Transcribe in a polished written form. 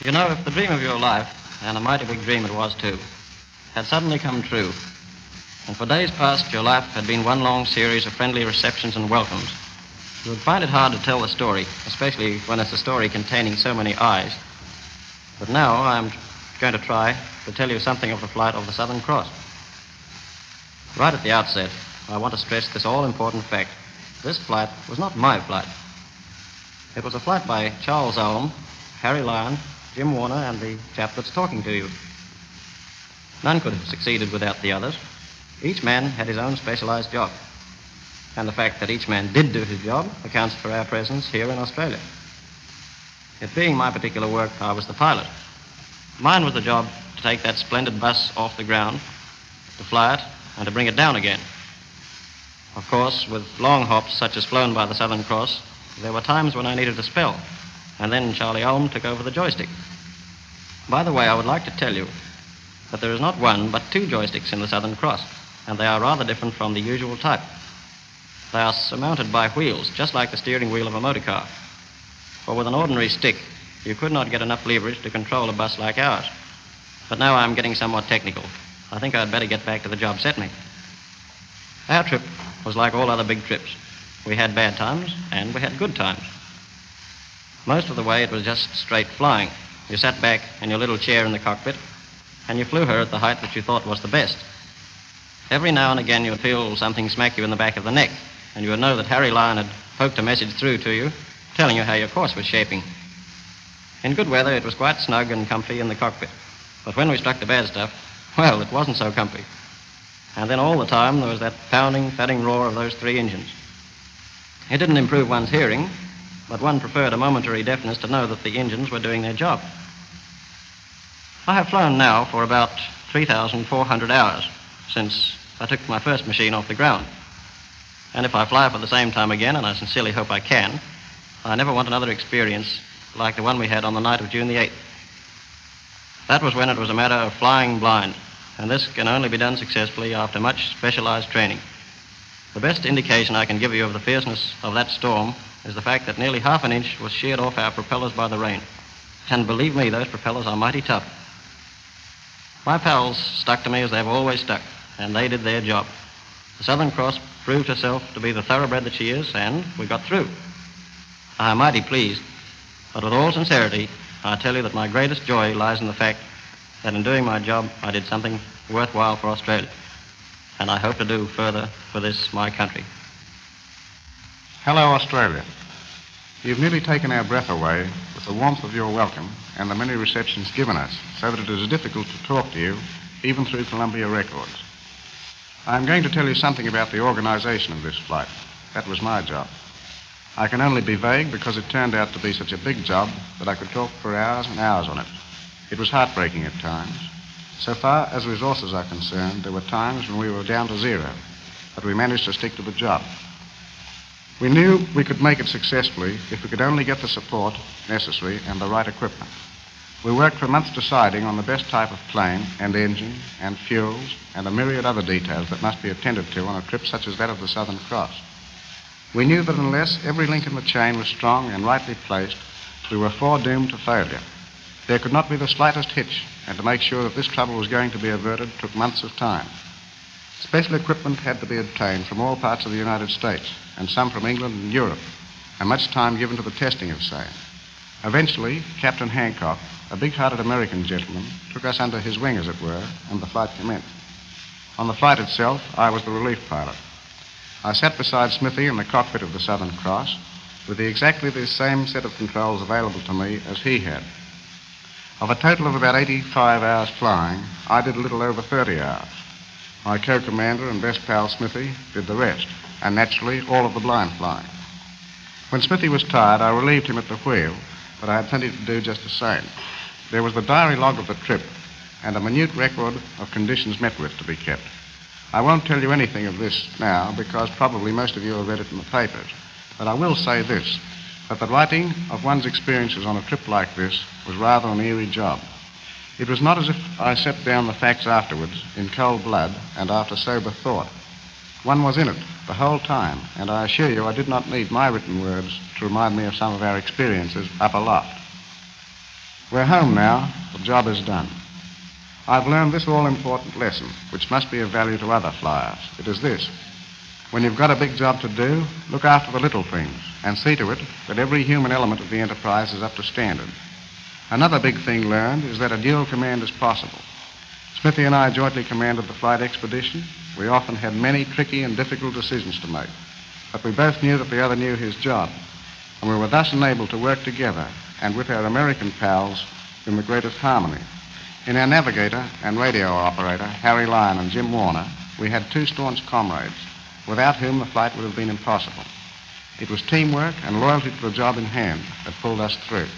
You know, if the dream of your life, and a mighty big dream it was too, had suddenly come true, and for days past your life had been one long series of friendly receptions and welcomes, you would find it hard to tell the story, especially when it's a story containing so many eyes. But now I'm going to try to tell you something of the flight of the Southern Cross. Right at the outset, I want to stress this all-important fact. This flight was not my flight. It was a flight by Charles Ulm, Harry Lyon, Jim Warner, and the chap that's talking to you. None could have succeeded without the others. Each man had his own specialized job. And the fact that each man did do his job accounts for our presence here in Australia. It being my particular work, I was the pilot. Mine was the job to take that splendid bus off the ground, to fly it, and to bring it down again. Of course, with long hops such as flown by the Southern Cross, there were times when I needed a spell, and then Charlie Ulm took over the joystick. By the way, I would like to tell you that there is not one but two joysticks in the Southern Cross, and they are rather different from the usual type. They are surmounted by wheels, just like the steering wheel of a motor car. For with an ordinary stick, you could not get enough leverage to control a bus like ours. But now I'm getting somewhat technical. I think I'd better get back to the job set me. Our trip was like all other big trips. We had bad times, and we had good times. Most of the way, it was just straight flying. You sat back in your little chair in the cockpit, and you flew her at the height that you thought was the best. Every now and again, you would feel something smack you in the back of the neck, and you would know that Harry Lyon had poked a message through to you, telling you how your course was shaping. In good weather, it was quite snug and comfy in the cockpit. But when we struck the bad stuff, well, it wasn't so comfy. And then all the time, there was that pounding, thudding roar of those three engines. It didn't improve one's hearing, but one preferred a momentary deafness to know that the engines were doing their job. I have flown now for about 3,400 hours since I took my first machine off the ground. And if I fly for the same time again, and I sincerely hope I can, I never want another experience like the one we had on the night of June the 8th. That was when it was a matter of flying blind, and this can only be done successfully after much specialized training. The best indication I can give you of the fierceness of that storm is the fact that nearly half an inch was sheared off our propellers by the rain. And believe me, those propellers are mighty tough. My pals stuck to me as they've always stuck, and they did their job. The Southern Cross proved herself to be the thoroughbred that she is, and we got through. I am mighty pleased, but with all sincerity, I tell you that my greatest joy lies in the fact that in doing my job, I did something worthwhile for Australia, and I hope to do further for this, my country. Hello, Australia. You've nearly taken our breath away with the warmth of your welcome and the many receptions given us, so that it is difficult to talk to you, even through Columbia Records. I'm going to tell you something about the organization of this flight. That was my job. I can only be vague because it turned out to be such a big job that I could talk for hours and hours on it. It was heartbreaking at times. So far as resources are concerned, there were times when we were down to zero, but we managed to stick to the job. We knew we could make it successfully if we could only get the support necessary and the right equipment. We worked for months deciding on the best type of plane and engine and fuels and a myriad other details that must be attended to on a trip such as that of the Southern Cross. We knew that unless every link in the chain was strong and rightly placed, we were foredoomed to failure. There could not be the slightest hitch, and to make sure that this trouble was going to be averted took months of time. Special equipment had to be obtained from all parts of the United States, and some from England and Europe, and much time given to the testing of same. Eventually, Captain Hancock, a big-hearted American gentleman, took us under his wing, as it were, and the flight commenced. On the flight itself, I was the relief pilot. I sat beside Smithy in the cockpit of the Southern Cross with exactly the same set of controls available to me as he had. Of a total of about 85 hours flying, I did a little over 30 hours. My co-commander and best pal Smithy did the rest, and naturally all of the blind flying. When Smithy was tired, I relieved him at the wheel, but I had plenty to do just the same. There was the diary log of the trip and a minute record of conditions met with to be kept. I won't tell you anything of this now because probably most of you have read it in the papers, but I will say this, that the writing of one's experiences on a trip like this was rather an eerie job. It was not as if I set down the facts afterwards in cold blood and after sober thought. One was in it the whole time, and I assure you I did not need my written words to remind me of some of our experiences up aloft. We're home now. The job is done. I've learned this all-important lesson, which must be of value to other flyers. It is this: when you've got a big job to do, look after the little things and see to it that every human element of the enterprise is up to standard. Another big thing learned is that a dual command is possible. Smithy and I jointly commanded the flight expedition. We often had many tricky and difficult decisions to make, but we both knew that the other knew his job, and we were thus enabled to work together and with our American pals in the greatest harmony. In our navigator and radio operator, Harry Lyon and Jim Warner, we had two staunch comrades, without whom the flight would have been impossible. It was teamwork and loyalty to the job in hand that pulled us through.